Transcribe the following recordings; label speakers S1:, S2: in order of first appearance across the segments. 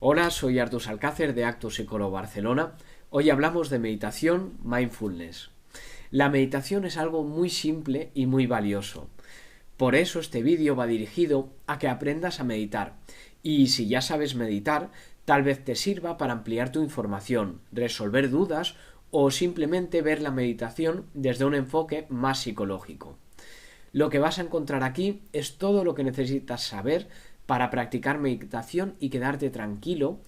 S1: Hola, soy Artús Alcácer de Acto Psicólogo Barcelona. Hoy hablamos de meditación, mindfulness. La meditación es algo muy simple y muy valioso. Por eso este vídeo va dirigido a que aprendas a meditar. Y si ya sabes meditar, tal vez te sirva para ampliar tu información, resolver dudas o simplemente ver la meditación desde un enfoque más psicológico. Lo que vas a encontrar aquí es todo lo que necesitas saber para practicar meditación y quedarte tranquilo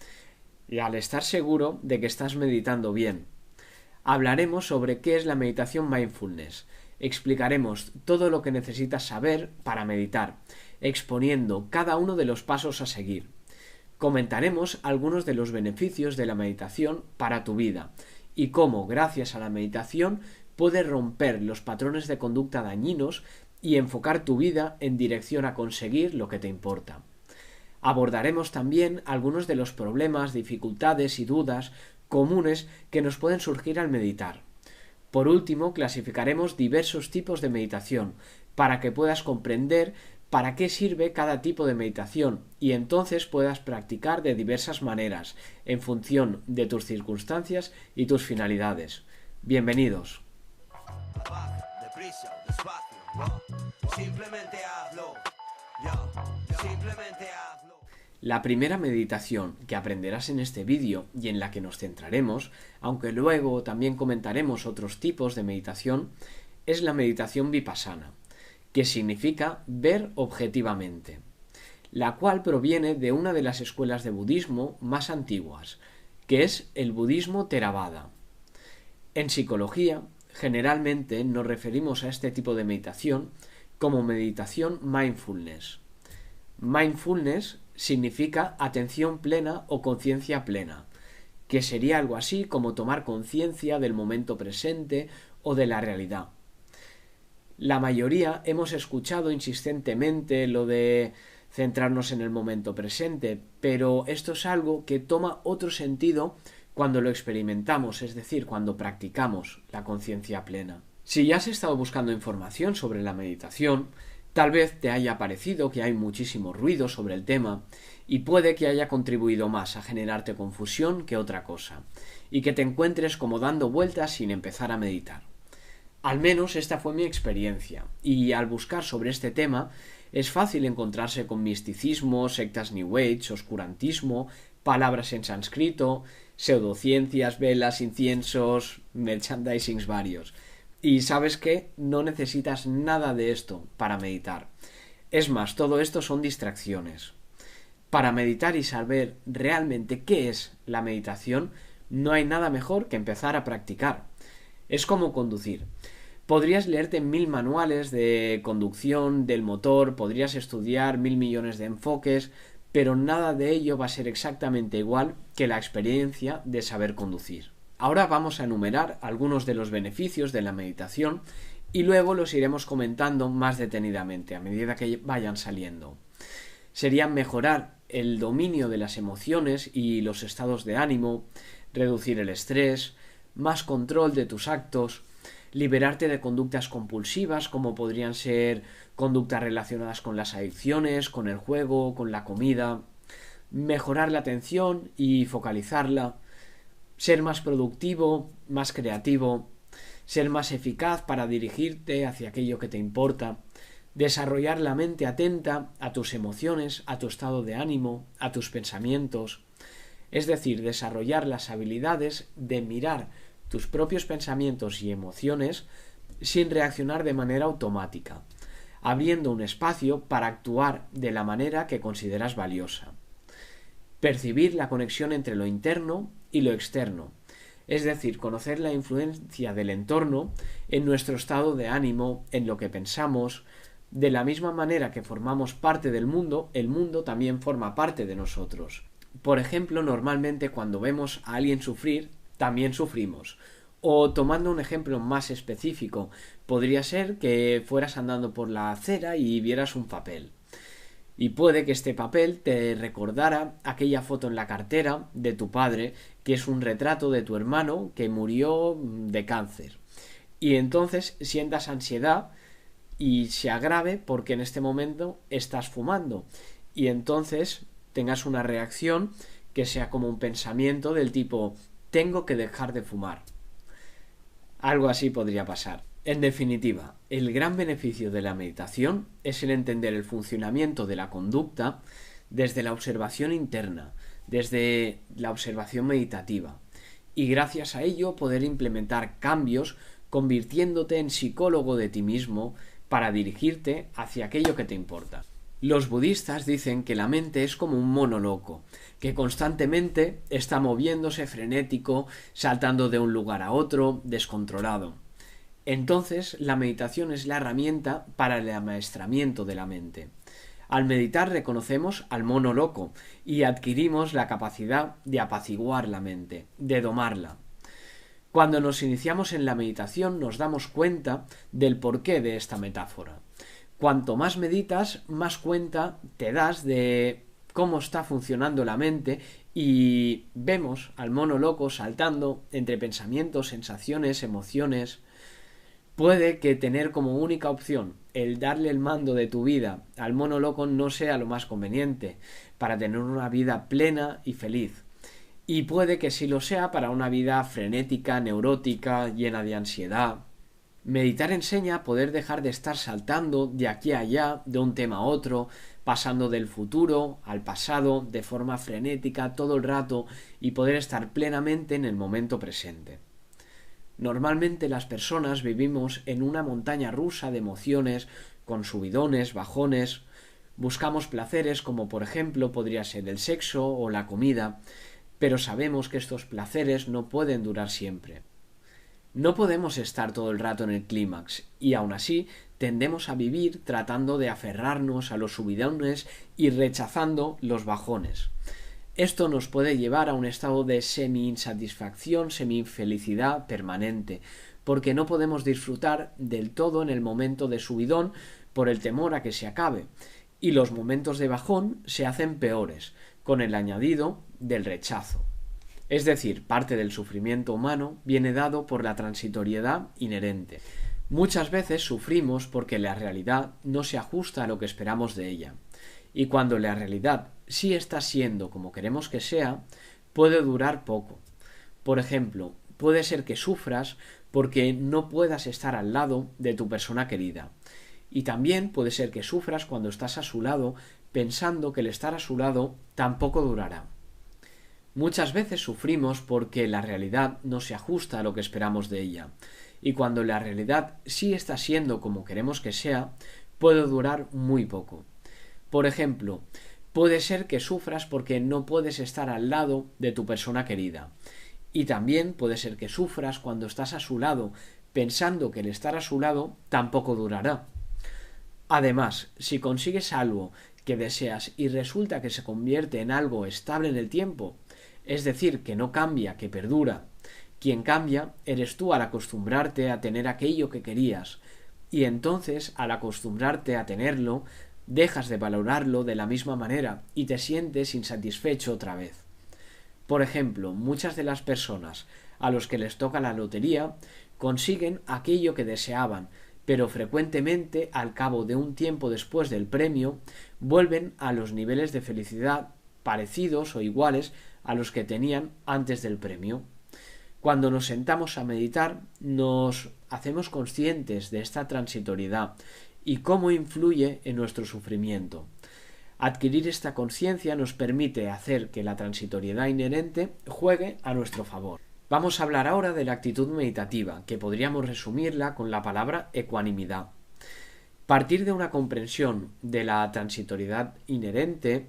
S1: y al estar seguro de que estás meditando bien. Hablaremos sobre qué es la meditación mindfulness. Explicaremos todo lo que necesitas saber para meditar, exponiendo cada uno de los pasos a seguir. Comentaremos algunos de los beneficios de la meditación para tu vida y cómo, gracias a la meditación, puedes romper los patrones de conducta dañinos y enfocar tu vida en dirección a conseguir lo que te importa. Abordaremos también algunos de los problemas, dificultades y dudas comunes que nos pueden surgir al meditar. Por último, clasificaremos diversos tipos de meditación para que puedas comprender para qué sirve cada tipo de meditación y entonces puedas practicar de diversas maneras en función de tus circunstancias y tus finalidades. Bienvenidos. La primera meditación que aprenderás en este vídeo y en la que nos centraremos, aunque luego también comentaremos otros tipos de meditación, es la meditación vipassana, que significa ver objetivamente, la cual proviene de una de las escuelas de budismo más antiguas, que es el budismo Theravada. En psicología, generalmente nos referimos a este tipo de meditación como meditación mindfulness. Mindfulness significa atención plena o conciencia plena, que sería algo así como tomar conciencia del momento presente o de la realidad. La mayoría hemos escuchado insistentemente lo de centrarnos en el momento presente, pero esto es algo que toma otro sentido cuando lo experimentamos, es decir, cuando practicamos la conciencia plena. Si ya has estado buscando información sobre la meditación, tal vez te haya parecido que hay muchísimo ruido sobre el tema y puede que haya contribuido más a generarte confusión que otra cosa, y que te encuentres como dando vueltas sin empezar a meditar. Al menos esta fue mi experiencia, y al buscar sobre este tema es fácil encontrarse con misticismo, sectas New Age, oscurantismo, palabras en sánscrito, pseudociencias, velas, inciensos, merchandisings varios. Y sabes que no necesitas nada de esto para meditar. Es más, todo esto son distracciones. Para meditar y saber realmente qué es la meditación, no hay nada mejor que empezar a practicar. Es como conducir. Podrías leerte 1000 manuales de conducción del motor, podrías estudiar 1000 millones de enfoques, pero nada de ello va a ser exactamente igual que la experiencia de saber conducir. Ahora vamos a enumerar algunos de los beneficios de la meditación y luego los iremos comentando más detenidamente a medida que vayan saliendo. Serían mejorar el dominio de las emociones y los estados de ánimo, reducir el estrés, más control de tus actos, liberarte de conductas compulsivas como podrían ser conductas relacionadas con las adicciones, con el juego, con la comida, mejorar la atención y focalizarla, ser más productivo, más creativo, ser más eficaz para dirigirte hacia aquello que te importa, desarrollar la mente atenta a tus emociones, a tu estado de ánimo, a tus pensamientos, es decir, desarrollar las habilidades de mirar tus propios pensamientos y emociones sin reaccionar de manera automática, abriendo un espacio para actuar de la manera que consideras valiosa. Percibir la conexión entre lo interno y lo externo, es decir, conocer la influencia del entorno en nuestro estado de ánimo, en lo que pensamos. De la misma manera que formamos parte del mundo, el mundo también forma parte de nosotros. Por ejemplo, normalmente cuando vemos a alguien sufrir, también sufrimos. O tomando un ejemplo más específico, podría ser que fueras andando por la acera y vieras un papel. Y puede que este papel te recordara aquella foto en la cartera de tu padre, que es un retrato de tu hermano que murió de cáncer. Y entonces sientas ansiedad y se agrave porque en este momento estás fumando. Y entonces tengas una reacción que sea como un pensamiento del tipo tengo que dejar de fumar. Algo así podría pasar. En definitiva, el gran beneficio de la meditación es el entender el funcionamiento de la conducta desde la observación interna, desde la observación meditativa, y gracias a ello poder implementar cambios convirtiéndote en psicólogo de ti mismo para dirigirte hacia aquello que te importa. Los budistas dicen que la mente es como un mono loco, que constantemente está moviéndose frenético, saltando de un lugar a otro, descontrolado. Entonces, la meditación es la herramienta para el amaestramiento de la mente. Al meditar reconocemos al mono loco y adquirimos la capacidad de apaciguar la mente, de domarla. Cuando nos iniciamos en la meditación nos damos cuenta del porqué de esta metáfora. Cuanto más meditas, más cuenta te das de cómo está funcionando la mente y vemos al mono loco saltando entre pensamientos, sensaciones, emociones. Puede que tener como única opción el darle el mando de tu vida al mono loco no sea lo más conveniente para tener una vida plena y feliz. Y puede que sí lo sea para una vida frenética, neurótica, llena de ansiedad. Meditar enseña a poder dejar de estar saltando de aquí a allá, de un tema a otro, pasando del futuro al pasado de forma frenética todo el rato y poder estar plenamente en el momento presente. Normalmente las personas vivimos en una montaña rusa de emociones, con subidones, bajones. Buscamos placeres como por ejemplo podría ser el sexo o la comida, pero sabemos que estos placeres no pueden durar siempre. No podemos estar todo el rato en el clímax y aún así tendemos a vivir tratando de aferrarnos a los subidones y rechazando los bajones. Esto nos puede llevar a un estado de semi-insatisfacción, semi-infelicidad permanente, porque no podemos disfrutar del todo en el momento de subidón por el temor a que se acabe, y los momentos de bajón se hacen peores, con el añadido del rechazo. Es decir, parte del sufrimiento humano viene dado por la transitoriedad inherente. Muchas veces sufrimos porque la realidad no se ajusta a lo que esperamos de ella. Y cuando la realidad sí está siendo como queremos que sea, puede durar poco. Por ejemplo, puede ser que sufras porque no puedas estar al lado de tu persona querida. Y también puede ser que sufras cuando estás a su lado pensando que el estar a su lado tampoco durará. Muchas veces sufrimos porque la realidad no se ajusta a lo que esperamos de ella. Y cuando la realidad sí está siendo como queremos que sea, puede durar muy poco. Por ejemplo, puede ser que sufras porque no puedes estar al lado de tu persona querida. Y también puede ser que sufras cuando estás a su lado, pensando que el estar a su lado tampoco durará. Además, si consigues algo que deseas y resulta que se convierte en algo estable en el tiempo, es decir, que no cambia, que perdura, quien cambia eres tú al acostumbrarte a tener aquello que querías, y entonces al acostumbrarte a tenerlo, dejas de valorarlo de la misma manera y te sientes insatisfecho otra vez. Por ejemplo, muchas de las personas a los que les toca la lotería consiguen aquello que deseaban, pero frecuentemente al cabo de un tiempo después del premio vuelven a los niveles de felicidad parecidos o iguales a los que tenían antes del premio. Cuando nos sentamos a meditar nos hacemos conscientes de esta transitoriedad y cómo influye en nuestro sufrimiento. Adquirir esta conciencia nos permite hacer que la transitoriedad inherente juegue a nuestro favor. Vamos a hablar ahora de la actitud meditativa, que podríamos resumirla con la palabra ecuanimidad. Partir de una comprensión de la transitoriedad inherente,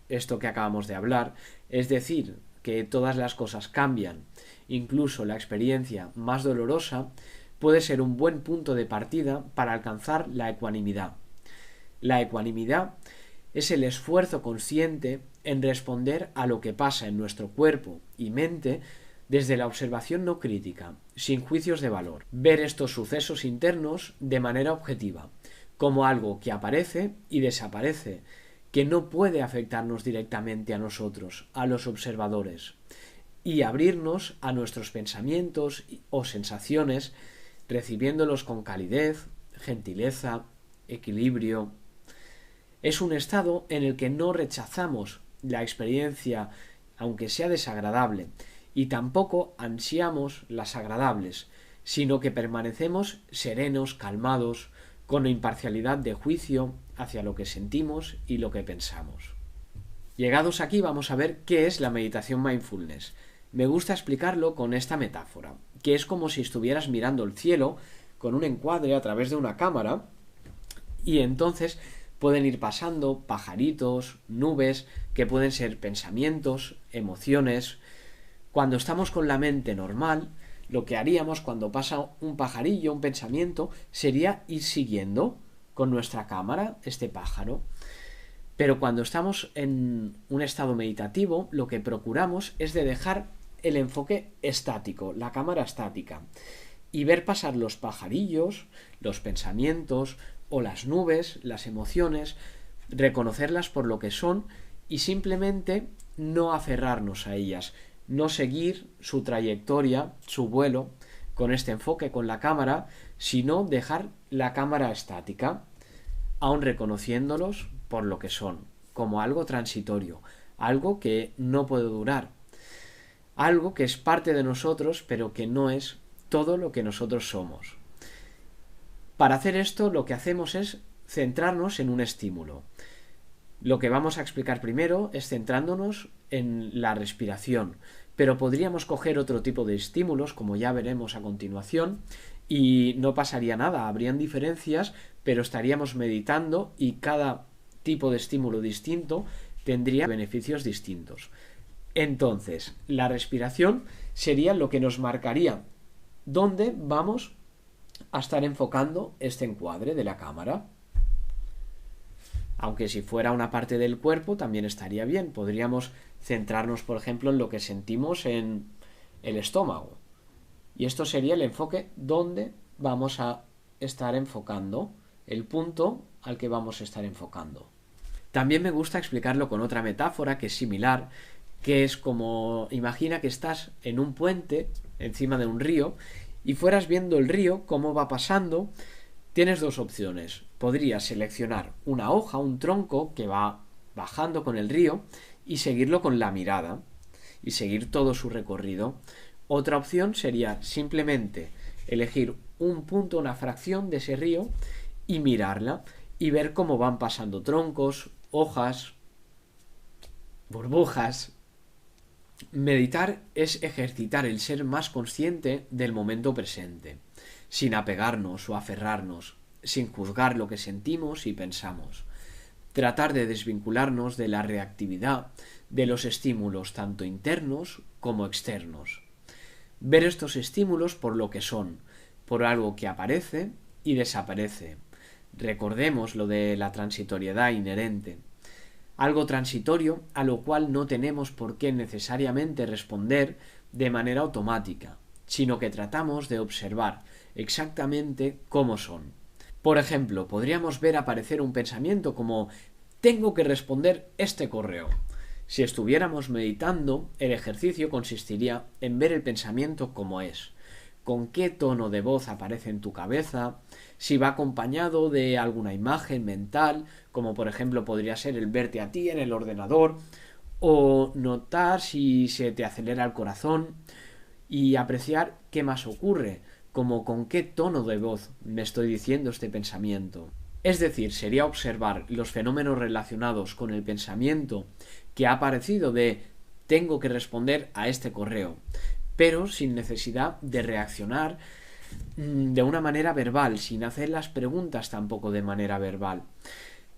S1: esto que acabamos de hablar, es decir, que todas las cosas cambian, incluso la experiencia más dolorosa, puede ser un buen punto de partida para alcanzar la ecuanimidad. La ecuanimidad es el esfuerzo consciente en responder a lo que pasa en nuestro cuerpo y mente desde la observación no crítica, sin juicios de valor. Ver estos sucesos internos de manera objetiva, como algo que aparece y desaparece, que no puede afectarnos directamente a nosotros, a los observadores, y abrirnos a nuestros pensamientos o sensaciones, recibiéndolos con calidez, gentileza, equilibrio. Es un estado en el que no rechazamos la experiencia aunque sea desagradable, y tampoco ansiamos las agradables, sino que permanecemos serenos, calmados, con imparcialidad de juicio hacia lo que sentimos y lo que pensamos. Llegados aquí vamos a ver qué es la meditación mindfulness. Me gusta explicarlo con esta metáfora, que es como si estuvieras mirando el cielo con un encuadre a través de una cámara y entonces pueden ir pasando pajaritos, nubes, que pueden ser pensamientos, emociones. Cuando estamos con la mente normal, lo que haríamos cuando pasa un pajarillo, un pensamiento, sería ir siguiendo con nuestra cámara este pájaro. Pero cuando estamos en un estado meditativo, lo que procuramos es de dejar el enfoque estático, la cámara estática, y ver pasar los pajarillos, los pensamientos o las nubes, las emociones, reconocerlas por lo que son y simplemente no aferrarnos a ellas, no seguir su trayectoria, su vuelo con este enfoque, con la cámara, sino dejar la cámara estática, aun reconociéndolos por lo que son, como algo transitorio, algo que no puede durar, algo que es parte de nosotros, pero que no es todo lo que nosotros somos. Para hacer esto, lo que hacemos es centrarnos en un estímulo. Lo que vamos a explicar primero es centrándonos en la respiración, pero podríamos coger otro tipo de estímulos, como ya veremos a continuación, y no pasaría nada, habrían diferencias, pero estaríamos meditando y cada tipo de estímulo distinto tendría beneficios distintos. Entonces, la respiración sería lo que nos marcaría dónde vamos a estar enfocando este encuadre de la cámara. Aunque si fuera una parte del cuerpo también estaría bien. Podríamos centrarnos, por ejemplo, en lo que sentimos en el estómago. Y esto sería el enfoque donde vamos a estar enfocando, el punto al que vamos a estar enfocando. También me gusta explicarlo con otra metáfora que es similar, que es como imagina que estás en un puente encima de un río y fueras viendo el río cómo va pasando. Tienes dos opciones. Podrías seleccionar una hoja, un tronco que va bajando con el río y seguirlo con la mirada y seguir todo su recorrido. Otra opción sería simplemente elegir un punto, una fracción de ese río y mirarla y ver cómo van pasando troncos, hojas, burbujas. Meditar es ejercitar el ser más consciente del momento presente, sin apegarnos o aferrarnos, sin juzgar lo que sentimos y pensamos. Tratar de desvincularnos de la reactividad de los estímulos tanto internos como externos. Ver estos estímulos por lo que son, por algo que aparece y desaparece. Recordemos lo de la transitoriedad inherente. Algo transitorio a lo cual no tenemos por qué necesariamente responder de manera automática, sino que tratamos de observar exactamente cómo son. Por ejemplo, podríamos ver aparecer un pensamiento como «tengo que responder este correo». Si estuviéramos meditando, el ejercicio consistiría en ver el pensamiento como es, con qué tono de voz aparece en tu cabeza, si va acompañado de alguna imagen mental, como por ejemplo podría ser el verte a ti en el ordenador, o notar si se te acelera el corazón y apreciar qué más ocurre, como con qué tono de voz me estoy diciendo este pensamiento. Es decir, sería observar los fenómenos relacionados con el pensamiento que ha aparecido de tengo que responder a este correo, pero sin necesidad de reaccionar de una manera verbal, sin hacer las preguntas tampoco de manera verbal,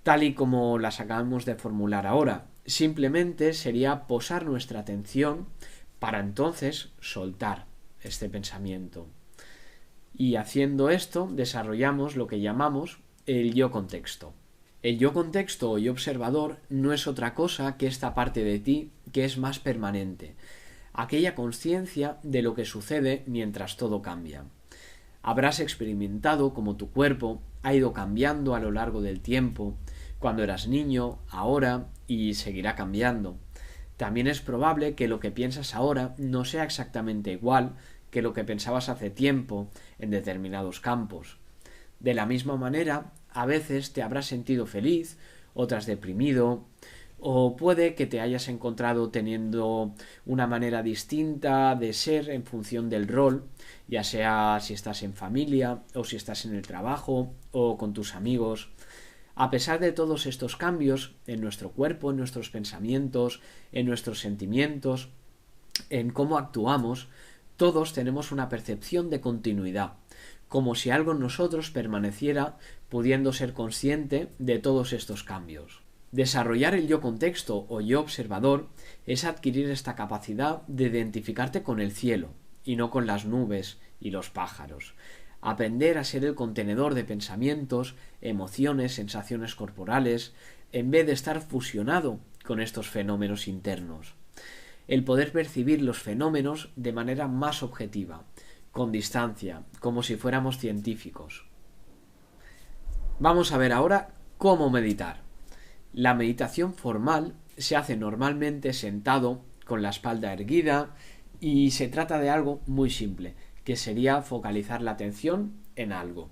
S1: tal y como las acabamos de formular ahora. Simplemente sería posar nuestra atención para entonces soltar este pensamiento. Y haciendo esto desarrollamos lo que llamamos el yo contexto. El yo contexto o yo observador no es otra cosa que esta parte de ti que es más permanente, aquella consciencia de lo que sucede mientras todo cambia. Habrás experimentado cómo tu cuerpo ha ido cambiando a lo largo del tiempo, cuando eras niño, ahora y seguirá cambiando. También es probable que lo que piensas ahora no sea exactamente igual que lo que pensabas hace tiempo en determinados campos. De la misma manera, a veces te habrás sentido feliz, otras deprimido, O puede que te hayas encontrado teniendo una manera distinta de ser en función del rol, ya sea si estás en familia o si estás en el trabajo o con tus amigos. A pesar de todos estos cambios en nuestro cuerpo, en nuestros pensamientos, en nuestros sentimientos, en cómo actuamos, todos tenemos una percepción de continuidad, como si algo en nosotros permaneciera pudiendo ser consciente de todos estos cambios. Desarrollar el yo contexto o yo observador es adquirir esta capacidad de identificarte con el cielo y no con las nubes y los pájaros. Aprender a ser el contenedor de pensamientos, emociones, sensaciones corporales, en vez de estar fusionado con estos fenómenos internos. El poder percibir los fenómenos de manera más objetiva, con distancia, como si fuéramos científicos. Vamos a ver ahora cómo meditar. La meditación formal se hace normalmente sentado, con la espalda erguida, y se trata de algo muy simple, que sería focalizar la atención en algo.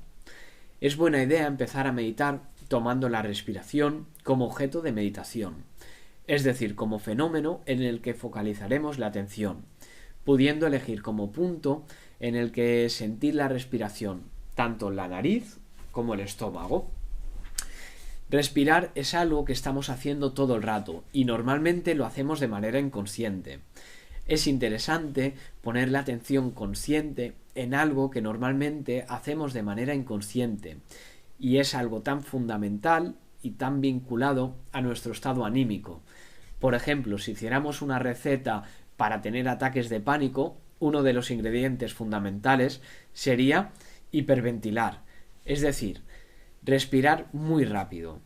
S1: Es buena idea empezar a meditar tomando la respiración como objeto de meditación, es decir, como fenómeno en el que focalizaremos la atención, pudiendo elegir como punto en el que sentir la respiración, tanto en la nariz como el estómago. Respirar es algo que estamos haciendo todo el rato y normalmente lo hacemos de manera inconsciente. Es interesante poner la atención consciente en algo que normalmente hacemos de manera inconsciente y es algo tan fundamental y tan vinculado a nuestro estado anímico. Por ejemplo, si hiciéramos una receta para tener ataques de pánico, uno de los ingredientes fundamentales sería hiperventilar, es decir, respirar muy rápido.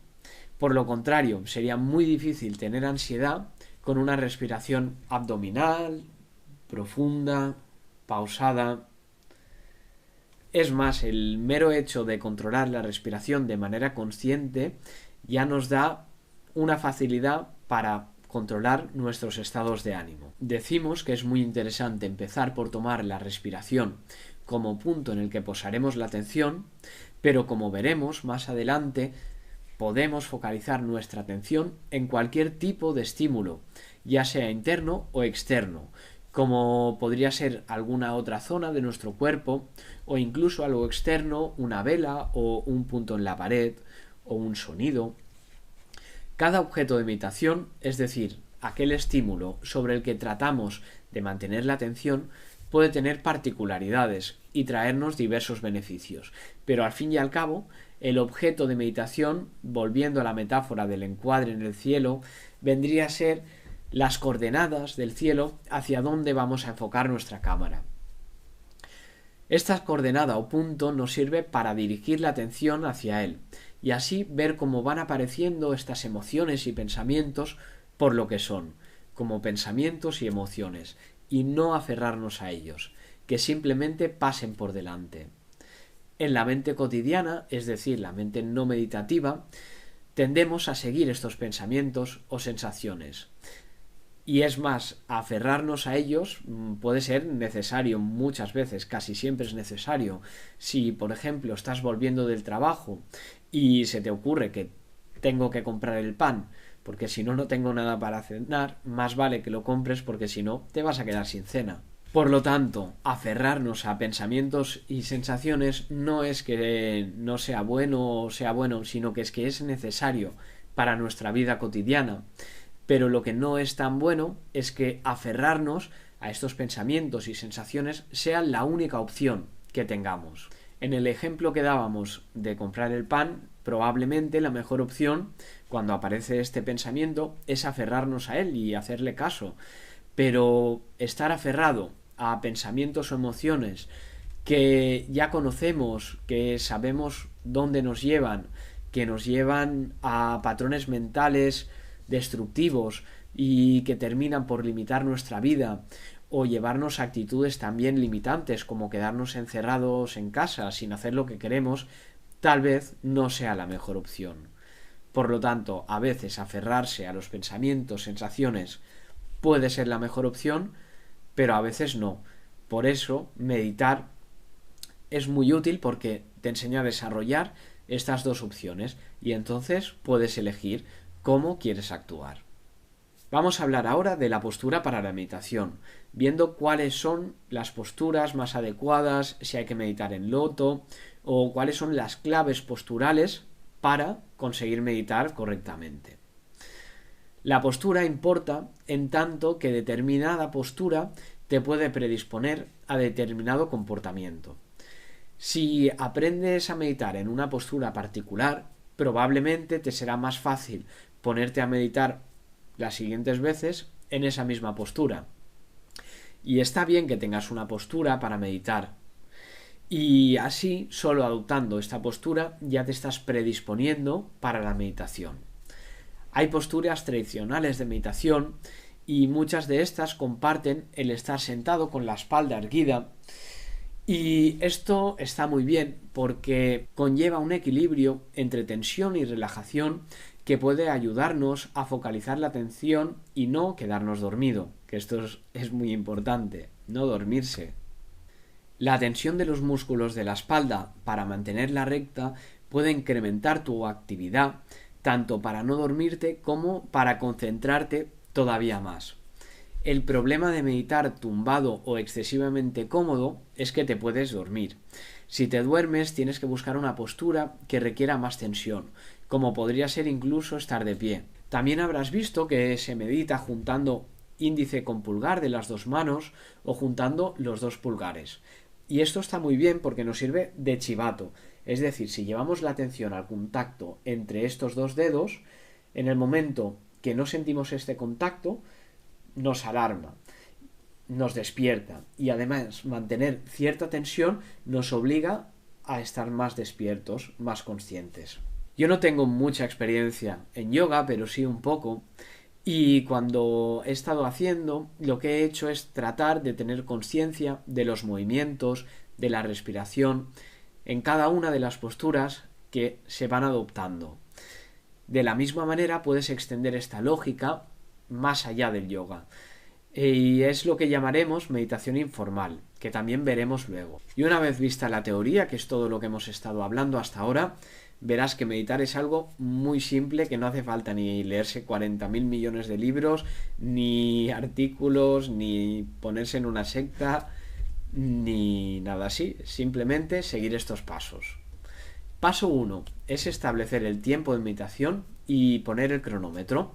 S1: Por lo contrario, sería muy difícil tener ansiedad con una respiración abdominal, profunda, pausada. Es más, el mero hecho de controlar la respiración de manera consciente ya nos da una facilidad para controlar nuestros estados de ánimo. Decimos que es muy interesante empezar por tomar la respiración como punto en el que posaremos la atención, pero como veremos más adelante, podemos focalizar nuestra atención en cualquier tipo de estímulo, ya sea interno o externo, como podría ser alguna otra zona de nuestro cuerpo, o incluso algo externo, una vela o un punto en la pared, o un sonido. Cada objeto de meditación, es decir, aquel estímulo sobre el que tratamos de mantener la atención, puede tener particularidades y traernos diversos beneficios, pero al fin y al cabo, el objeto de meditación, volviendo a la metáfora del encuadre en el cielo, vendría a ser las coordenadas del cielo hacia dónde vamos a enfocar nuestra cámara. Esta coordenada o punto nos sirve para dirigir la atención hacia él y así ver cómo van apareciendo estas emociones y pensamientos por lo que son, como pensamientos y emociones, y no aferrarnos a ellos, que simplemente pasen por delante. En la mente cotidiana, es decir, la mente no meditativa, tendemos a seguir estos pensamientos o sensaciones. Y es más, aferrarnos a ellos puede ser necesario muchas veces, casi siempre es necesario. Si, por ejemplo, estás volviendo del trabajo y se te ocurre que tengo que comprar el pan, porque si no, no tengo nada para cenar, más vale que lo compres porque si no, te vas a quedar sin cena. Por lo tanto, aferrarnos a pensamientos y sensaciones no es que no sea bueno o sea bueno, sino que es necesario para nuestra vida cotidiana. Pero lo que no es tan bueno es que aferrarnos a estos pensamientos y sensaciones sea la única opción que tengamos. En el ejemplo que dábamos de comprar el pan, probablemente la mejor opción, cuando aparece este pensamiento, es aferrarnos a él y hacerle caso. Pero estar aferrado a pensamientos o emociones que ya conocemos, que sabemos dónde nos llevan, que nos llevan a patrones mentales destructivos y que terminan por limitar nuestra vida o llevarnos a actitudes también limitantes como quedarnos encerrados en casa sin hacer lo que queremos, tal vez no sea la mejor opción. Por lo tanto, a veces aferrarse a los pensamientos, sensaciones puede ser la mejor opción, pero a veces no. Por eso, meditar es muy útil porque te enseña a desarrollar estas dos opciones y entonces puedes elegir cómo quieres actuar. Vamos a hablar ahora de la postura para la meditación, viendo cuáles son las posturas más adecuadas, si hay que meditar en loto, o cuáles son las claves posturales para conseguir meditar correctamente. La postura importa en tanto que determinada postura te puede predisponer a determinado comportamiento. Si aprendes a meditar en una postura particular, probablemente te será más fácil ponerte a meditar las siguientes veces en esa misma postura. Y está bien que tengas una postura para meditar. Y así, solo adoptando esta postura, ya te estás predisponiendo para la meditación. Hay posturas tradicionales de meditación y muchas de estas comparten el estar sentado con la espalda erguida. Y esto está muy bien porque conlleva un equilibrio entre tensión y relajación que puede ayudarnos a focalizar la atención y no quedarnos dormido, que esto es muy importante, no dormirse. La tensión de los músculos de la espalda para mantenerla recta puede incrementar tu actividad, tanto para no dormirte como para concentrarte todavía más. El problema de meditar tumbado o excesivamente cómodo es que te puedes dormir. Si te duermes, tienes que buscar una postura que requiera más tensión, como podría ser incluso estar de pie. También habrás visto que se medita juntando índice con pulgar de las dos manos o juntando los dos pulgares. Y esto está muy bien porque nos sirve de chivato. Es decir, si llevamos la atención al contacto entre estos dos dedos, en el momento que no sentimos este contacto, nos alarma, nos despierta y además mantener cierta tensión nos obliga a estar más despiertos, más conscientes. Yo no tengo mucha experiencia en yoga, pero sí un poco, y cuando he estado haciendo, lo que he hecho es tratar de tener conciencia de los movimientos, de la respiración, en cada una de las posturas que se van adoptando. De la misma manera puedes extender esta lógica más allá del yoga. Y es lo que llamaremos meditación informal, que también veremos luego. Y una vez vista la teoría, que es todo lo que hemos estado hablando hasta ahora, verás que meditar es algo muy simple, que no hace falta ni leerse 40.000 millones de libros, ni artículos, ni ponerse en una secta, ni nada así. Simplemente seguir estos pasos. Paso 1 es establecer el tiempo de meditación y poner el cronómetro.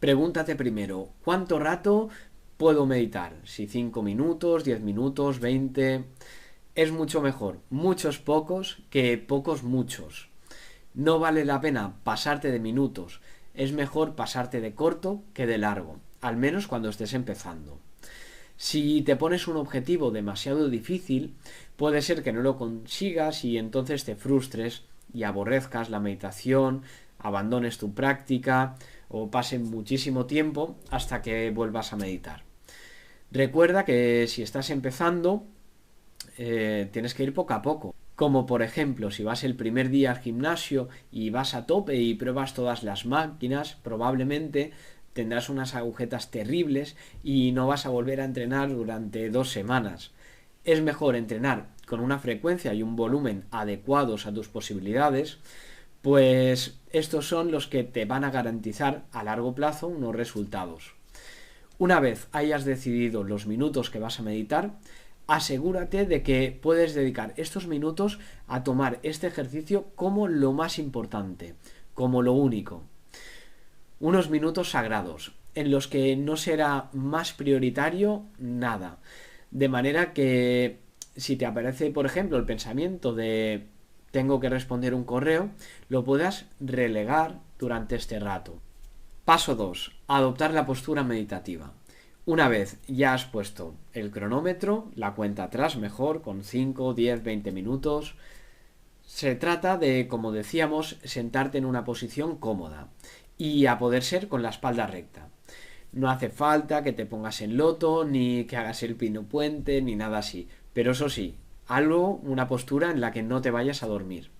S1: Pregúntate primero, ¿cuánto rato puedo meditar? Si 5 minutos, 10 minutos, 20... Es mucho mejor muchos pocos que pocos muchos. No vale la pena pasarte de minutos, es mejor pasarte de corto que de largo, al menos cuando estés empezando. Si te pones un objetivo demasiado difícil, puede ser que no lo consigas y entonces te frustres y aborrezcas la meditación, abandones tu práctica o pase muchísimo tiempo hasta que vuelvas a meditar. Recuerda que si estás empezando, tienes que ir poco a poco. Como por ejemplo, si vas el primer día al gimnasio y vas a tope y pruebas todas las máquinas, probablemente tendrás unas agujetas terribles y no vas a volver a entrenar durante 2 semanas. Es mejor entrenar con una frecuencia y un volumen adecuados a tus posibilidades, pues estos son los que te van a garantizar a largo plazo unos resultados. Una vez hayas decidido los minutos que vas a meditar, asegúrate de que puedes dedicar estos minutos a tomar este ejercicio como lo más importante, como lo único. Unos minutos sagrados, en los que no será más prioritario nada. De manera que si te aparece, por ejemplo, el pensamiento de tengo que responder un correo, lo puedas relegar durante este rato. Paso 2. Adoptar la postura meditativa. Una vez ya has puesto el cronómetro, la cuenta atrás mejor, con 5, 10, 20 minutos, se trata de, como decíamos, sentarte en una posición cómoda y a poder ser con la espalda recta. No hace falta que te pongas en loto, ni que hagas el pino puente, ni nada así. Pero eso sí, una postura en la que no te vayas a dormir.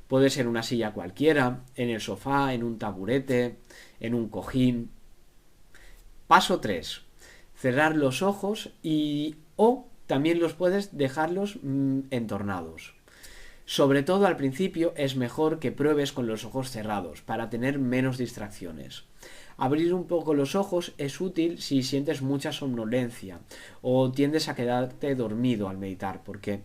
S1: Puede ser una silla cualquiera, en el sofá, en un taburete, en un cojín. Paso 3. Cerrar los ojos o también los puedes dejarlos entornados. Sobre todo al principio es mejor que pruebes con los ojos cerrados para tener menos distracciones. Abrir un poco los ojos es útil si sientes mucha somnolencia o tiendes a quedarte dormido al meditar, porque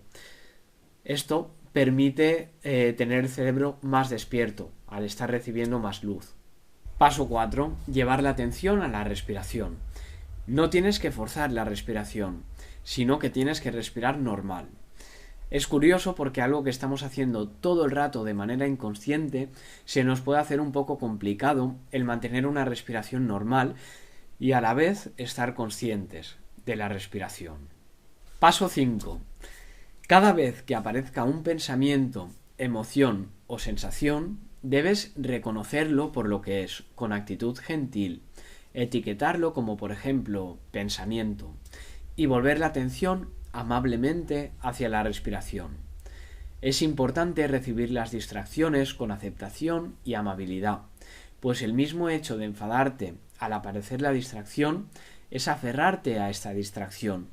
S1: esto permite tener el cerebro más despierto al estar recibiendo más luz. Paso 4. Llevar la atención a la respiración. No tienes que forzar la respiración, sino que tienes que respirar normal. Es curioso porque algo que estamos haciendo todo el rato de manera inconsciente se nos puede hacer un poco complicado el mantener una respiración normal y a la vez estar conscientes de la respiración. Paso 5. Cada vez que aparezca un pensamiento, emoción o sensación, debes reconocerlo por lo que es, con actitud gentil, etiquetarlo como por ejemplo pensamiento y volver la atención amablemente hacia la respiración. Es importante recibir las distracciones con aceptación y amabilidad, pues el mismo hecho de enfadarte al aparecer la distracción es aferrarte a esta distracción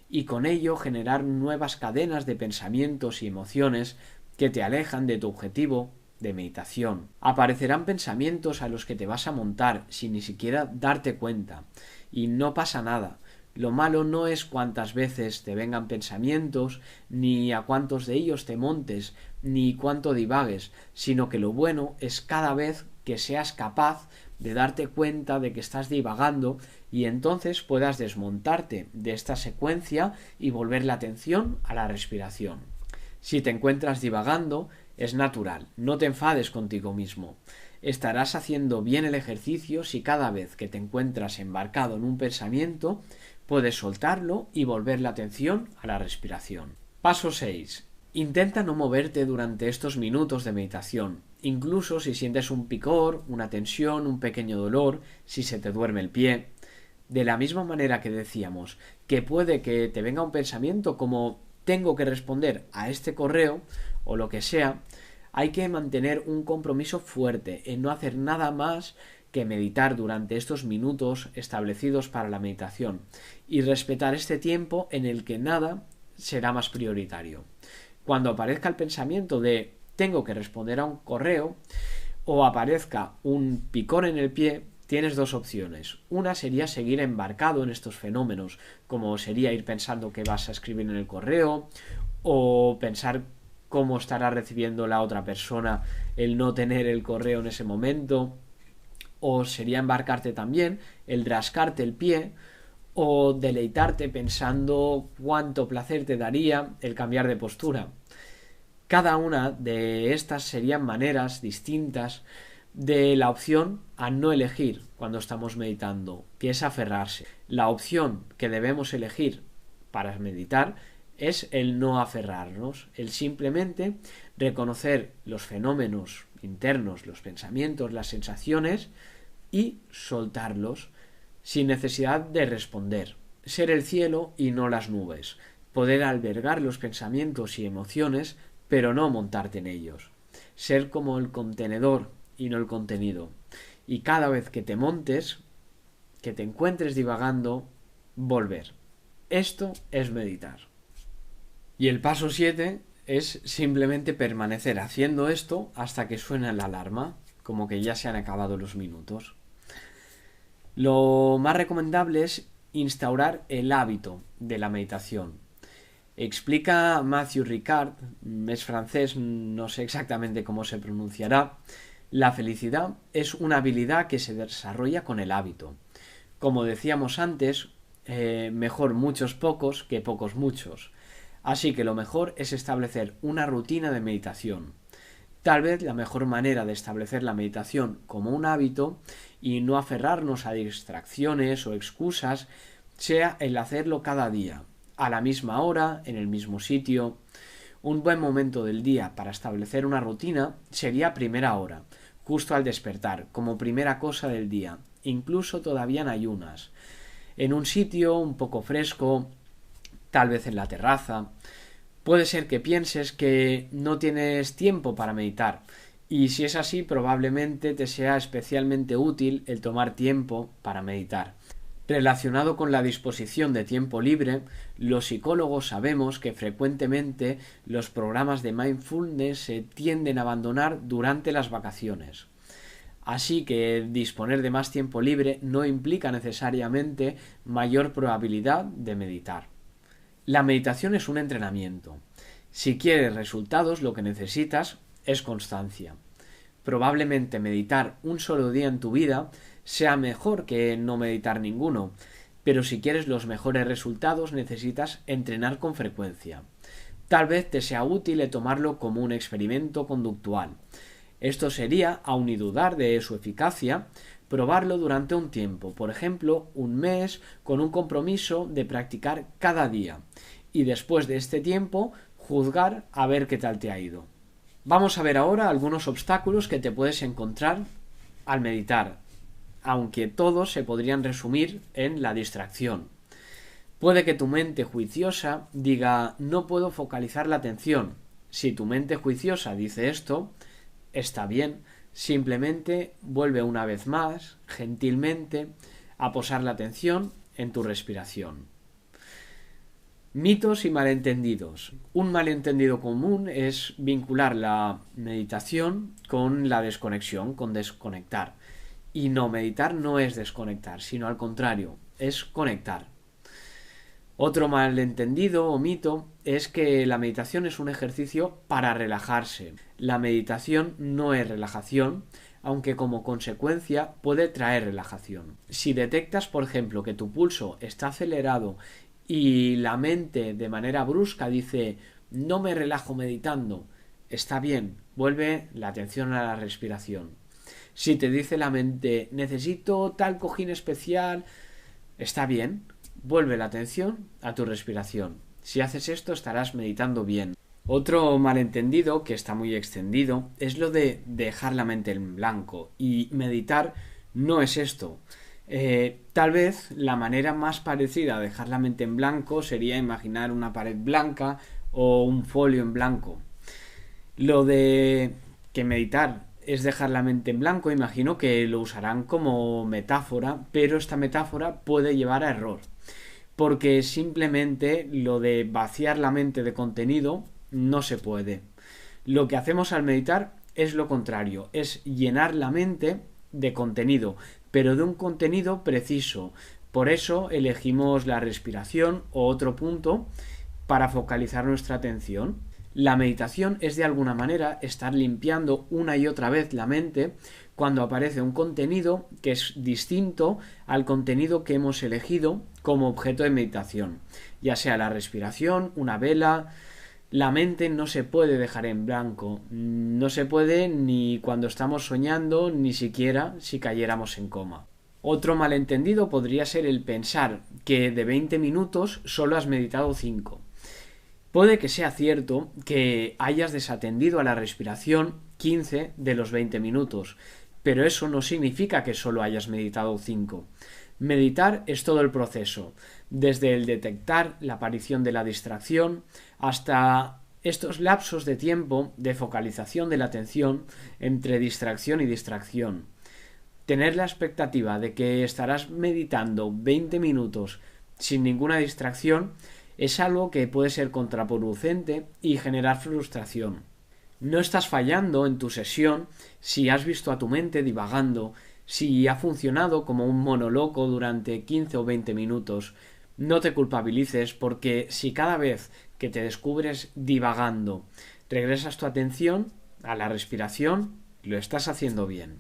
S1: y con ello generar nuevas cadenas de pensamientos y emociones que te alejan de tu objetivo de meditación. Aparecerán pensamientos a los que te vas a montar sin ni siquiera darte cuenta y no pasa nada. Lo malo no es cuántas veces te vengan pensamientos, ni a cuántos de ellos te montes, ni cuánto divagues, sino que lo bueno es cada vez que seas capaz de darte cuenta de que estás divagando y entonces puedas desmontarte de esta secuencia y volver la atención a la respiración. Si te encuentras divagando, es natural, no te enfades contigo mismo. Estarás haciendo bien el ejercicio si cada vez que te encuentras embarcado en un pensamiento puedes soltarlo y volver la atención a la respiración. Paso 6. Intenta no moverte durante estos minutos de meditación, incluso si sientes un picor, una tensión, un pequeño dolor, si se te duerme el pie. De la misma manera que decíamos que puede que te venga un pensamiento como tengo que responder a este correo o lo que sea, hay que mantener un compromiso fuerte en no hacer nada más que meditar durante estos minutos establecidos para la meditación y respetar este tiempo en el que nada será más prioritario. Cuando aparezca el pensamiento de tengo que responder a un correo o aparezca un picor en el pie, tienes dos opciones. Una sería seguir embarcado en estos fenómenos, como sería ir pensando que vas a escribir en el correo o pensar cómo estará recibiendo la otra persona el no tener el correo en ese momento, o sería embarcarte también el rascarte el pie o deleitarte pensando cuánto placer te daría el cambiar de postura. Cada una de estas serían maneras distintas de la opción a no elegir cuando estamos meditando, que es aferrarse. La opción que debemos elegir para meditar es el no aferrarnos, el simplemente reconocer los fenómenos internos, los pensamientos, las sensaciones y soltarlos sin necesidad de responder. Ser el cielo y no las nubes. Poder albergar los pensamientos y emociones, pero no montarte en ellos. Ser como el contenedor y no el contenido. Y cada vez que te montes, que te encuentres divagando, volver. Esto es meditar. Y el paso 7 es simplemente permanecer haciendo esto hasta que suene la alarma, como que ya se han acabado los minutos. Lo más recomendable es instaurar el hábito de la meditación. Explica Matthew Ricard, es francés, no sé exactamente cómo se pronunciará. La felicidad es una habilidad que se desarrolla con el hábito. Como decíamos antes, mejor muchos pocos que pocos muchos. Así que lo mejor es establecer una rutina de meditación. Tal vez la mejor manera de establecer la meditación como un hábito y no aferrarnos a distracciones o excusas sea el hacerlo cada día, a la misma hora, en el mismo sitio. Un buen momento del día para establecer una rutina sería primera hora, justo al despertar, como primera cosa del día, incluso todavía en ayunas, en un sitio un poco fresco, tal vez en la terraza. Puede ser que pienses que no tienes tiempo para meditar, y si es así, probablemente te sea especialmente útil el tomar tiempo para meditar. Relacionado con la disposición de tiempo libre, los psicólogos sabemos que frecuentemente los programas de mindfulness se tienden a abandonar durante las vacaciones. Así que disponer de más tiempo libre no implica necesariamente mayor probabilidad de meditar. La meditación es un entrenamiento. Si quieres resultados, lo que necesitas es constancia. Probablemente meditar un solo día en tu vida sea mejor que no meditar ninguno, pero si quieres los mejores resultados necesitas entrenar con frecuencia. Tal vez te sea útil tomarlo como un experimento conductual. Esto sería, aun y dudar de su eficacia, probarlo durante un tiempo, por ejemplo, un mes, con un compromiso de practicar cada día, y después de este tiempo juzgar a ver qué tal te ha ido. Vamos a ver ahora algunos obstáculos que te puedes encontrar al meditar, aunque todos se podrían resumir en la distracción. Puede que tu mente juiciosa diga no puedo focalizar la atención. Si tu mente juiciosa dice esto, está bien, simplemente vuelve una vez más, gentilmente, a posar la atención en tu respiración. Mitos y malentendidos. Un malentendido común es vincular la meditación con la desconexión, con desconectar. Y no, meditar no es desconectar, sino al contrario, es conectar. Otro malentendido o mito es que la meditación es un ejercicio para relajarse. La meditación no es relajación, aunque como consecuencia puede traer relajación. Si detectas, por ejemplo, que tu pulso está acelerado y la mente de manera brusca dice no me relajo meditando, está bien, vuelve la atención a la respiración. Si te dice la mente necesito tal cojín especial, está bien, vuelve la atención a tu respiración. Si haces esto estarás meditando bien. Otro malentendido que está muy extendido es lo de dejar la mente en blanco, y meditar no es esto. Tal vez la manera más parecida a dejar la mente en blanco sería imaginar una pared blanca o un folio en blanco. Lo de que meditar es dejar la mente en blanco, imagino que lo usarán como metáfora, pero esta metáfora puede llevar a error, porque simplemente lo de vaciar la mente de contenido no se puede. Lo que hacemos al meditar es lo contrario, es llenar la mente de contenido, pero de un contenido preciso. Por eso elegimos la respiración o otro punto para focalizar nuestra atención. La meditación es de alguna manera estar limpiando una y otra vez la mente cuando aparece un contenido que es distinto al contenido que hemos elegido como objeto de meditación, ya sea la respiración, una vela. La mente no se puede dejar en blanco, no se puede ni cuando estamos soñando, ni siquiera si cayéramos en coma. Otro malentendido podría ser el pensar que de 20 minutos solo has meditado 5. Puede que sea cierto que hayas desatendido a la respiración 15 de los 20 minutos, pero eso no significa que solo hayas meditado 5. Meditar es todo el proceso, desde el detectar la aparición de la distracción hasta estos lapsos de tiempo de focalización de la atención entre distracción y distracción. Tener la expectativa de que estarás meditando 20 minutos sin ninguna distracción es algo que puede ser contraproducente y generar frustración. No estás fallando en tu sesión si has visto a tu mente divagando, si ha funcionado como un monoloco durante 15 o 20 minutos. No te culpabilices, porque si cada vez que te descubres divagando regresas tu atención a la respiración, lo estás haciendo bien.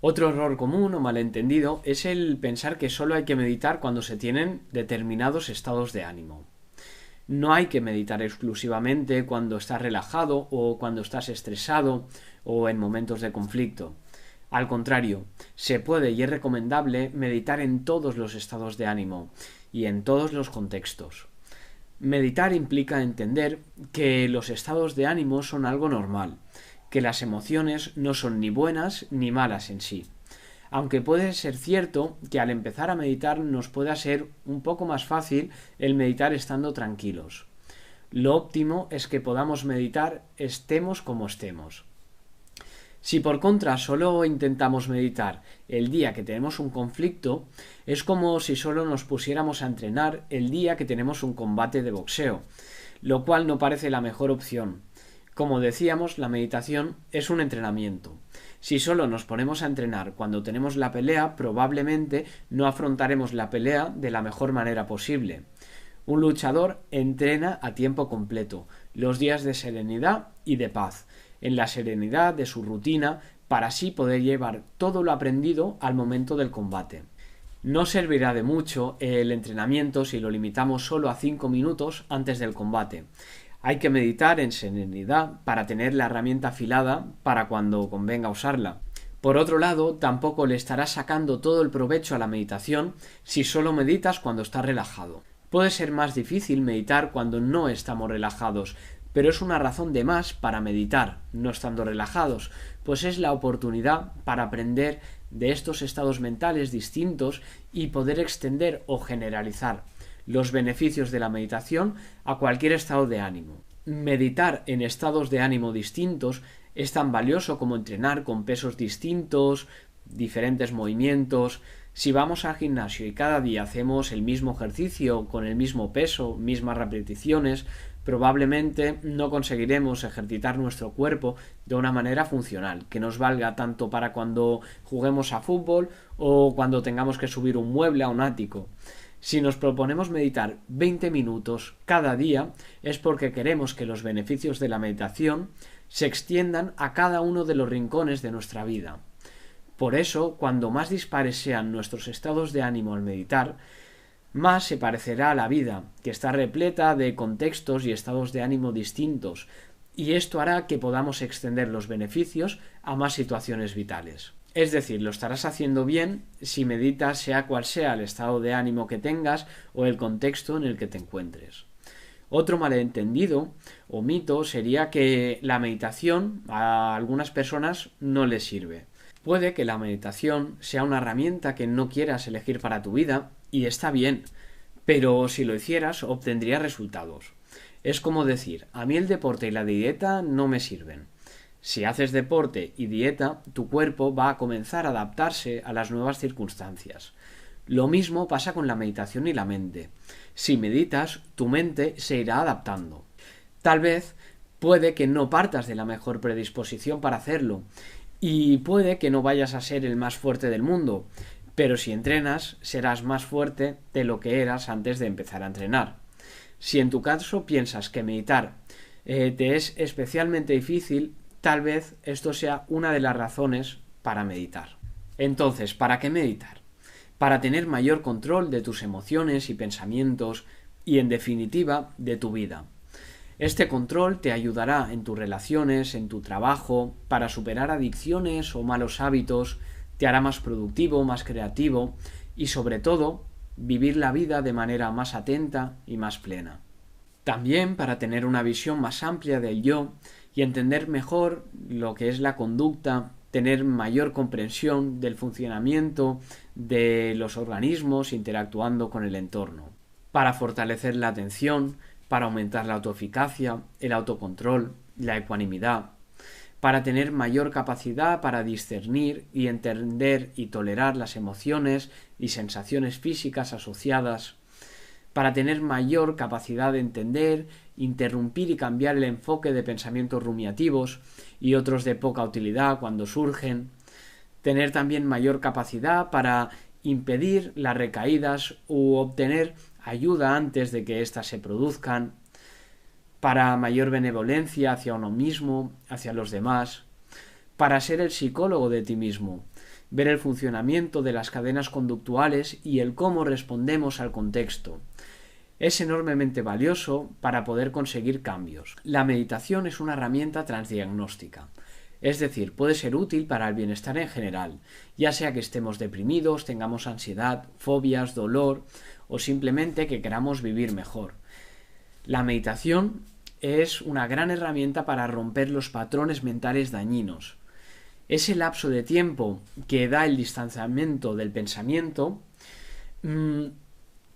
S1: Otro error común o malentendido es el pensar que solo hay que meditar cuando se tienen determinados estados de ánimo. No hay que meditar exclusivamente cuando estás relajado o cuando estás estresado o en momentos de conflicto. Al contrario, se puede y es recomendable meditar en todos los estados de ánimo y en todos los contextos. Meditar implica entender que los estados de ánimo son algo normal, que las emociones no son ni buenas ni malas en sí. Aunque puede ser cierto que al empezar a meditar nos pueda ser un poco más fácil el meditar estando tranquilos. Lo óptimo es que podamos meditar estemos como estemos. Si por contra solo intentamos meditar el día que tenemos un conflicto, es como si solo nos pusiéramos a entrenar el día que tenemos un combate de boxeo, lo cual no parece la mejor opción. Como decíamos, la meditación es un entrenamiento. Si solo nos ponemos a entrenar cuando tenemos la pelea, probablemente no afrontaremos la pelea de la mejor manera posible. Un luchador entrena a tiempo completo, los días de serenidad y de paz, en la serenidad de su rutina, para así poder llevar todo lo aprendido al momento del combate. No servirá de mucho el entrenamiento si lo limitamos solo a 5 minutos antes del combate. Hay que meditar en serenidad para tener la herramienta afilada para cuando convenga usarla. Por otro lado, tampoco le estarás sacando todo el provecho a la meditación si solo meditas cuando estás relajado. Puede ser más difícil meditar cuando no estamos relajados, pero es una razón de más para meditar, no estando relajados, pues es la oportunidad para aprender de estos estados mentales distintos y poder extender o generalizar los beneficios de la meditación a cualquier estado de ánimo. Meditar en estados de ánimo distintos es tan valioso como entrenar con pesos distintos, diferentes movimientos. Si vamos al gimnasio y cada día hacemos el mismo ejercicio con el mismo peso, mismas repeticiones, probablemente no conseguiremos ejercitar nuestro cuerpo de una manera funcional, que nos valga tanto para cuando juguemos a fútbol o cuando tengamos que subir un mueble a un ático. Si nos proponemos meditar 20 minutos cada día, es porque queremos que los beneficios de la meditación se extiendan a cada uno de los rincones de nuestra vida. Por eso, cuando más dispares sean nuestros estados de ánimo al meditar, más se parecerá a la vida, que está repleta de contextos y estados de ánimo distintos, y esto hará que podamos extender los beneficios a más situaciones vitales. Es decir, lo estarás haciendo bien si meditas sea cual sea el estado de ánimo que tengas o el contexto en el que te encuentres. Otro malentendido o mito sería que la meditación a algunas personas no les sirve. Puede que la meditación sea una herramienta que no quieras elegir para tu vida y está bien, pero si lo hicieras obtendrías resultados. Es como decir, a mí el deporte y la dieta no me sirven. Si haces deporte y dieta, tu cuerpo va a comenzar a adaptarse a las nuevas circunstancias. Lo mismo pasa con la meditación y la mente. Si meditas, tu mente se irá adaptando. Tal vez puede que no partas de la mejor predisposición para hacerlo, y puede que no vayas a ser el más fuerte del mundo, pero si entrenas, serás más fuerte de lo que eras antes de empezar a entrenar. Si en tu caso piensas que meditar te es especialmente difícil, tal vez esto sea una de las razones para meditar. Entonces, ¿para qué meditar? Para tener mayor control de tus emociones y pensamientos y, en definitiva, de tu vida. Este control te ayudará en tus relaciones, en tu trabajo, para superar adicciones o malos hábitos, te hará más productivo, más creativo y, sobre todo, vivir la vida de manera más atenta y más plena. También para tener una visión más amplia del yo y entender mejor lo que es la conducta, tener mayor comprensión del funcionamiento de los organismos interactuando con el entorno. Para fortalecer la atención, para aumentar la autoeficacia, el autocontrol, la ecuanimidad, para tener mayor capacidad para discernir y entender y tolerar las emociones y sensaciones físicas asociadas, para tener mayor capacidad de entender, interrumpir y cambiar el enfoque de pensamientos rumiativos y otros de poca utilidad cuando surgen, tener también mayor capacidad para impedir las recaídas u obtener ayuda antes de que éstas se produzcan, para mayor benevolencia hacia uno mismo, hacia los demás, para ser el psicólogo de ti mismo, ver el funcionamiento de las cadenas conductuales y el cómo respondemos al contexto. Es enormemente valioso para poder conseguir cambios. La meditación es una herramienta transdiagnóstica. Es decir, puede ser útil para el bienestar en general, ya sea que estemos deprimidos, tengamos ansiedad, fobias, dolor o simplemente que queramos vivir mejor. La meditación es una gran herramienta para romper los patrones mentales dañinos. Ese lapso de tiempo que da el distanciamiento del pensamiento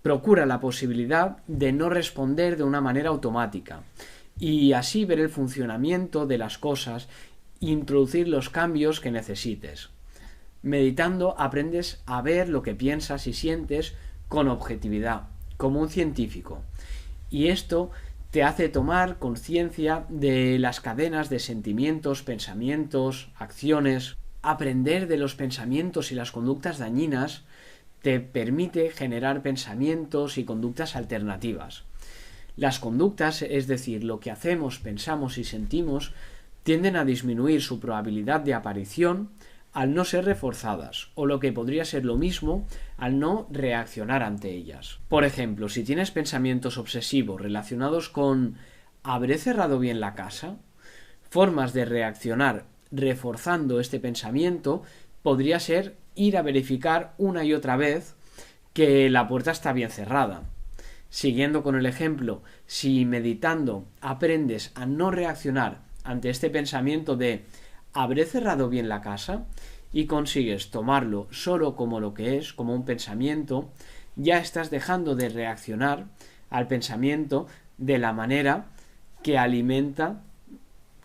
S1: procura la posibilidad de no responder de una manera automática y así ver el funcionamiento de las cosas e introducir los cambios que necesites. Meditando aprendes a ver lo que piensas y sientes con objetividad, como un científico, y esto te hace tomar conciencia de las cadenas de sentimientos, pensamientos, acciones. aprender de los pensamientos y las conductas dañinas te permite generar pensamientos y conductas alternativas. Las conductas, es decir, lo que hacemos, pensamos y sentimos, tienden a disminuir su probabilidad de aparición al no ser reforzadas, o lo que podría ser lo mismo, al no reaccionar ante ellas. Por ejemplo, si tienes pensamientos obsesivos relacionados con ¿habré cerrado bien la casa?, formas de reaccionar reforzando este pensamiento podría ser ir a verificar una y otra vez que la puerta está bien cerrada. Siguiendo con el ejemplo, si meditando aprendes a no reaccionar ante este pensamiento de ¿habré cerrado bien la casa?, y consigues tomarlo solo como lo que es, como un pensamiento, ya estás dejando de reaccionar al pensamiento de la manera que alimenta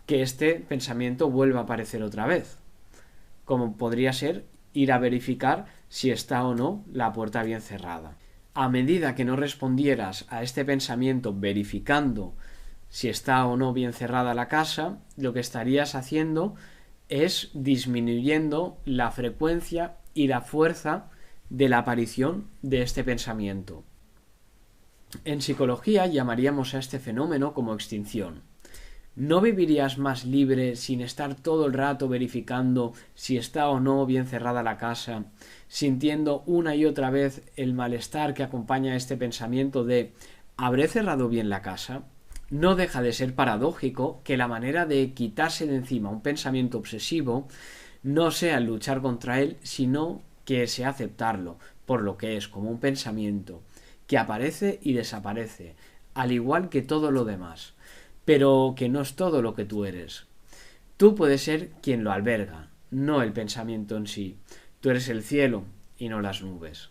S1: que este pensamiento vuelva a aparecer otra vez, como podría ser ir a verificar si está o no la puerta bien cerrada. A medida que no respondieras a este pensamiento verificando si está o no bien cerrada la casa, lo que estarías haciendo es disminuyendo la frecuencia y la fuerza de la aparición de este pensamiento. En psicología llamaríamos a este fenómeno como extinción. ¿No vivirías más libre sin estar todo el rato verificando si está o no bien cerrada la casa, sintiendo una y otra vez el malestar que acompaña a este pensamiento de ¿habré cerrado bien la casa? No deja de ser paradójico que la manera de quitarse de encima un pensamiento obsesivo no sea luchar contra él, sino que sea aceptarlo por lo que es, como un pensamiento que aparece y desaparece, al igual que todo lo demás, pero que no es todo lo que tú eres. Tú puedes ser quien lo alberga, no el pensamiento en sí. Tú eres el cielo y no las nubes.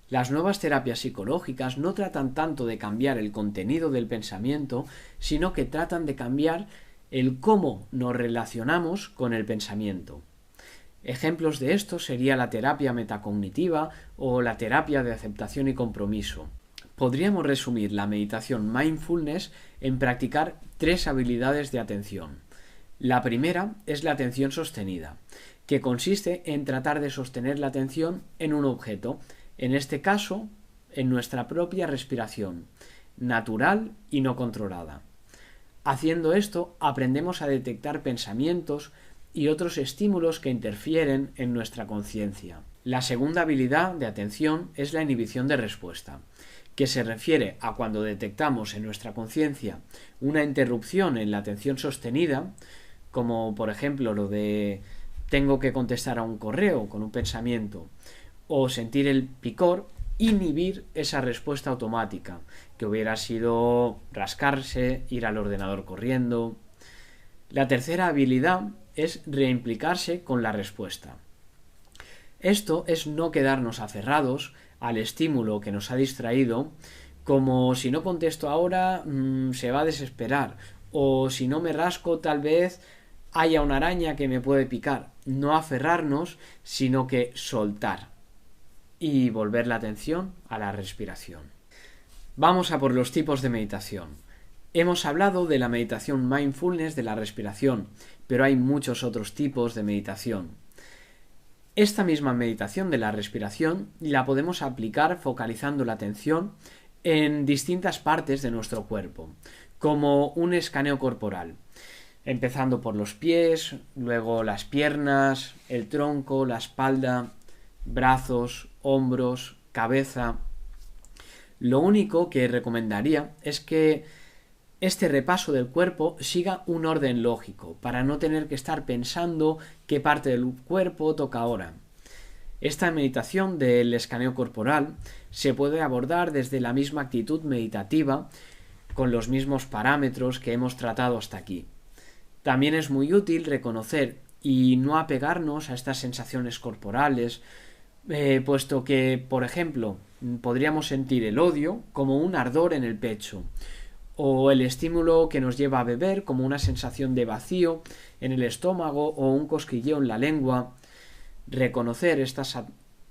S1: Las nuevas terapias psicológicas no tratan tanto de cambiar el contenido del pensamiento, sino que tratan de cambiar el cómo nos relacionamos con el pensamiento. Ejemplos de esto sería la terapia metacognitiva o la terapia de aceptación y compromiso. Podríamos resumir la meditación mindfulness en practicar 3 habilidades de atención. La primera es la atención sostenida, que consiste en tratar de sostener la atención en un objeto, en este caso, en nuestra propia respiración, natural y no controlada. Haciendo esto, aprendemos a detectar pensamientos y otros estímulos que interfieren en nuestra conciencia. La segunda habilidad de atención es la inhibición de respuesta, que se refiere a cuando detectamos en nuestra conciencia una interrupción en la atención sostenida, como por ejemplo lo de tengo que contestar a un correo con un pensamiento, o sentir el picor, inhibir esa respuesta automática, que hubiera sido rascarse, ir al ordenador corriendo. La tercera habilidad es reimplicarse con la respuesta. Esto es no quedarnos aferrados al estímulo que nos ha distraído, como si no contesto ahora se va a desesperar, o si no me rasco tal vez haya una araña que me puede picar. No aferrarnos, sino que soltar y volver la atención a la respiración. Vamos a por los tipos de meditación. Hemos hablado de la meditación mindfulness de la respiración, pero hay muchos otros tipos de meditación. Esta misma meditación de la respiración la podemos aplicar focalizando la atención en distintas partes de nuestro cuerpo, como un escaneo corporal, empezando por los pies, luego las piernas, el tronco, la espalda, brazos, hombros, cabeza. Lo único que recomendaría es que este repaso del cuerpo siga un orden lógico, para no tener que estar pensando qué parte del cuerpo toca ahora. Esta meditación del escaneo corporal se puede abordar desde la misma actitud meditativa, con los mismos parámetros que hemos tratado hasta aquí. También es muy útil reconocer y no apegarnos a estas sensaciones corporales, puesto que, por ejemplo, podríamos sentir el odio como un ardor en el pecho, o el estímulo que nos lleva a beber como una sensación de vacío en el estómago o un cosquilleo en la lengua. Reconocer estas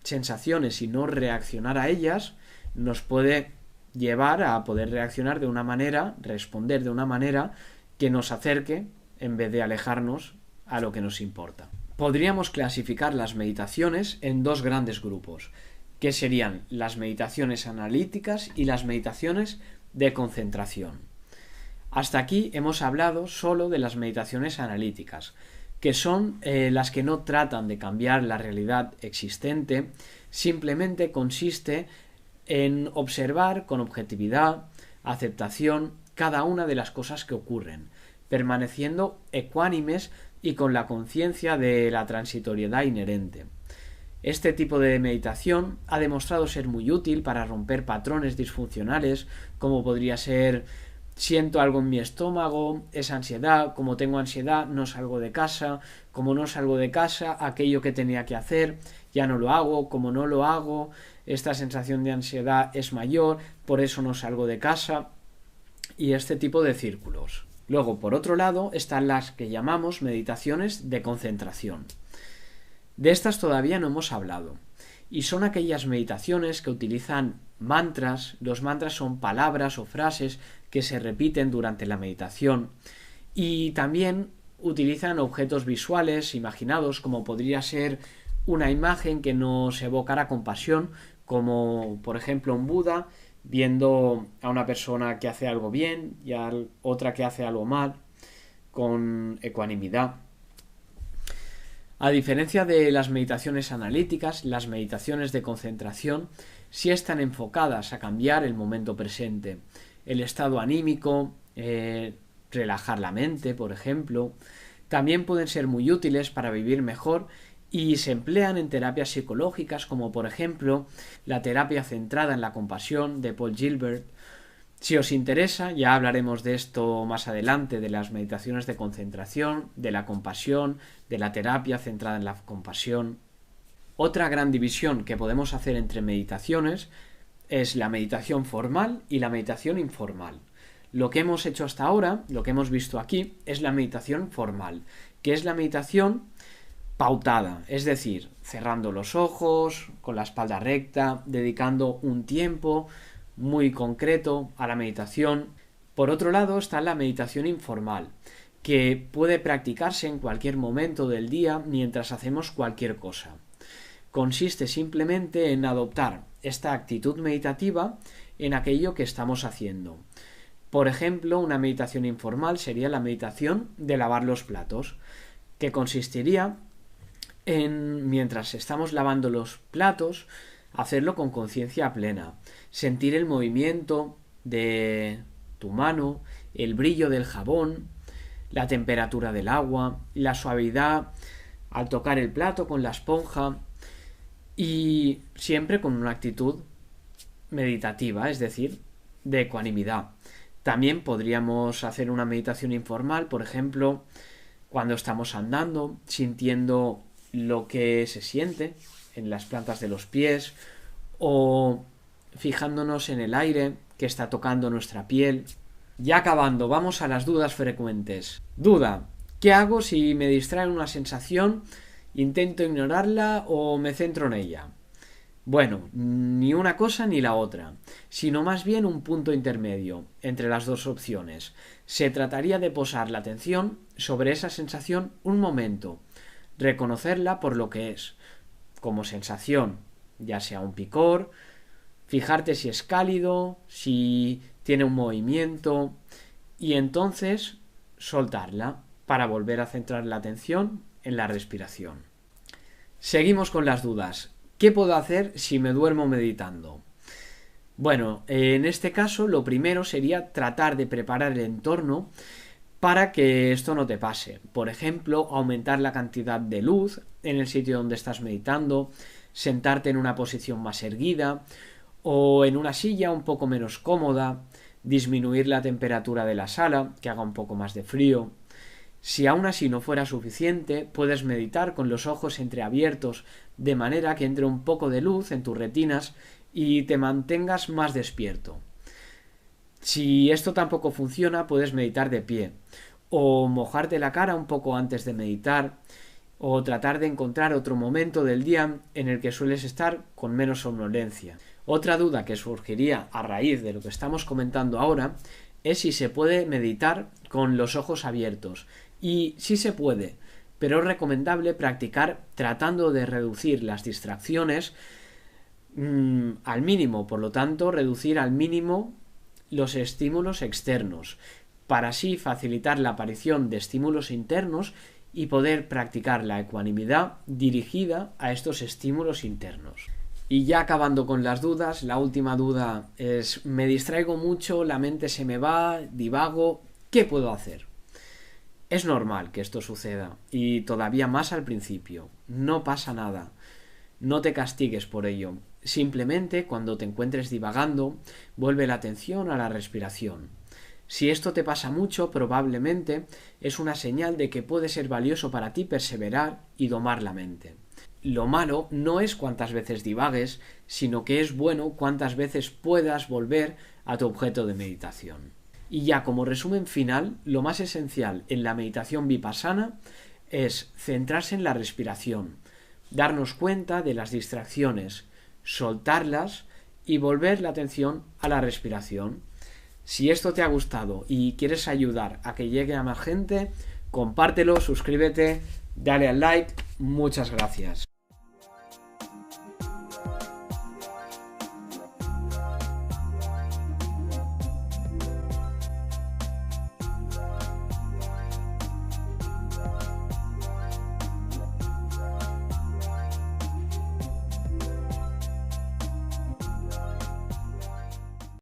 S1: sensaciones y no reaccionar a ellas nos puede llevar a poder reaccionar de una manera, responder de una manera que nos acerque en vez de alejarnos a lo que nos importa. podríamos clasificar las meditaciones en dos grandes grupos, que serían las meditaciones analíticas y las meditaciones de concentración. Hasta aquí hemos hablado solo de las meditaciones analíticas, que son las que no tratan de cambiar la realidad existente, simplemente consiste en observar con objetividad, aceptación, cada una de las cosas que ocurren, permaneciendo ecuánimes y con la conciencia de la transitoriedad inherente. Este tipo de meditación ha demostrado ser muy útil para romper patrones disfuncionales, como podría ser: siento algo en mi estómago, es ansiedad, como tengo ansiedad no salgo de casa, como no salgo de casa, aquello que tenía que hacer ya no lo hago, como no lo hago, esta sensación de ansiedad es mayor, por eso no salgo de casa, y este tipo de círculos. Luego, por otro lado, están las que llamamos meditaciones de concentración. De estas todavía no hemos hablado, y son aquellas meditaciones que utilizan mantras. Los mantras son palabras o frases que se repiten durante la meditación, y también utilizan objetos visuales imaginados, como podría ser una imagen que nos evocara compasión, como por ejemplo un Buda viendo a una persona que hace algo bien y a otra que hace algo mal, con ecuanimidad. A diferencia de las meditaciones analíticas, las meditaciones de concentración sí están enfocadas a cambiar el momento presente, el estado anímico, relajar la mente, por ejemplo. También pueden ser muy útiles para vivir mejor y se emplean en terapias psicológicas, como por ejemplo la terapia centrada en la compasión de Paul Gilbert. Si os interesa, ya hablaremos de esto más adelante, de las meditaciones de concentración, de la compasión, de la terapia centrada en la compasión. Otra gran división que podemos hacer entre meditaciones es la meditación formal y la meditación informal. Lo que hemos hecho hasta ahora, lo que hemos visto aquí, es la meditación formal, que es la meditación pautada, es decir, cerrando los ojos, con la espalda recta, dedicando un tiempo muy concreto a la meditación. Por otro lado está la meditación informal, que puede practicarse en cualquier momento del día mientras hacemos cualquier cosa. Consiste simplemente en adoptar esta actitud meditativa en aquello que estamos haciendo. Por ejemplo, una meditación informal sería la meditación de lavar los platos, que consistiría en, mientras estamos lavando los platos, hacerlo con conciencia plena, sentir el movimiento de tu mano, el brillo del jabón, la temperatura del agua, la suavidad al tocar el plato con la esponja, y siempre con una actitud meditativa, es decir, de ecuanimidad. También podríamos hacer una meditación informal, por ejemplo, cuando estamos andando, sintiendo lo que se siente en las plantas de los pies, o fijándonos en el aire que está tocando nuestra piel. Ya acabando, vamos a las dudas frecuentes. Duda: ¿qué hago si me distrae una sensación? ¿Intento ignorarla o me centro en ella? Bueno, ni una cosa ni la otra, sino más bien un punto intermedio entre las dos opciones. Se trataría de posar la atención sobre esa sensación un momento, reconocerla por lo que es, como sensación, ya sea un picor, fijarte si es cálido, si tiene un movimiento, y entonces soltarla para volver a centrar la atención en la respiración. Seguimos con las dudas. ¿Qué puedo hacer si me duermo meditando? Bueno, en este caso lo primero sería tratar de preparar el entorno para que esto no te pase. Por ejemplo, aumentar la cantidad de luz en el sitio donde estás meditando, sentarte en una posición más erguida o en una silla un poco menos cómoda, disminuir la temperatura de la sala, que haga un poco más de frío. Si aún así no fuera suficiente, puedes meditar con los ojos entreabiertos, de manera que entre un poco de luz en tus retinas y te mantengas más despierto. Si esto tampoco funciona, puedes meditar de pie, o mojarte la cara un poco antes de meditar, o tratar de encontrar otro momento del día en el que sueles estar con menos somnolencia. Otra duda que surgiría a raíz de lo que estamos comentando ahora es si se puede meditar con los ojos abiertos. Y sí se puede, pero es recomendable practicar tratando de reducir las distracciones al mínimo, por lo tanto, reducir al mínimo los estímulos externos, para así facilitar la aparición de estímulos internos y poder practicar la ecuanimidad dirigida a estos estímulos internos. Y ya acabando con las dudas, la última duda es: me distraigo mucho, la mente se me va, divago, ¿qué puedo hacer? Es normal que esto suceda, y todavía más al principio. No pasa nada. No te castigues por ello. Simplemente, cuando te encuentres divagando, vuelve la atención a la respiración. Si esto te pasa mucho, probablemente es una señal de que puede ser valioso para ti perseverar y domar la mente. Lo malo no es cuántas veces divagues, sino que es bueno cuántas veces puedas volver a tu objeto de meditación. Y ya como resumen final, lo más esencial en la meditación vipassana es centrarse en la respiración, darnos cuenta de las distracciones, soltarlas y volver la atención a la respiración. Si esto te ha gustado y quieres ayudar a que llegue a más gente, compártelo, suscríbete, dale al like. Muchas gracias.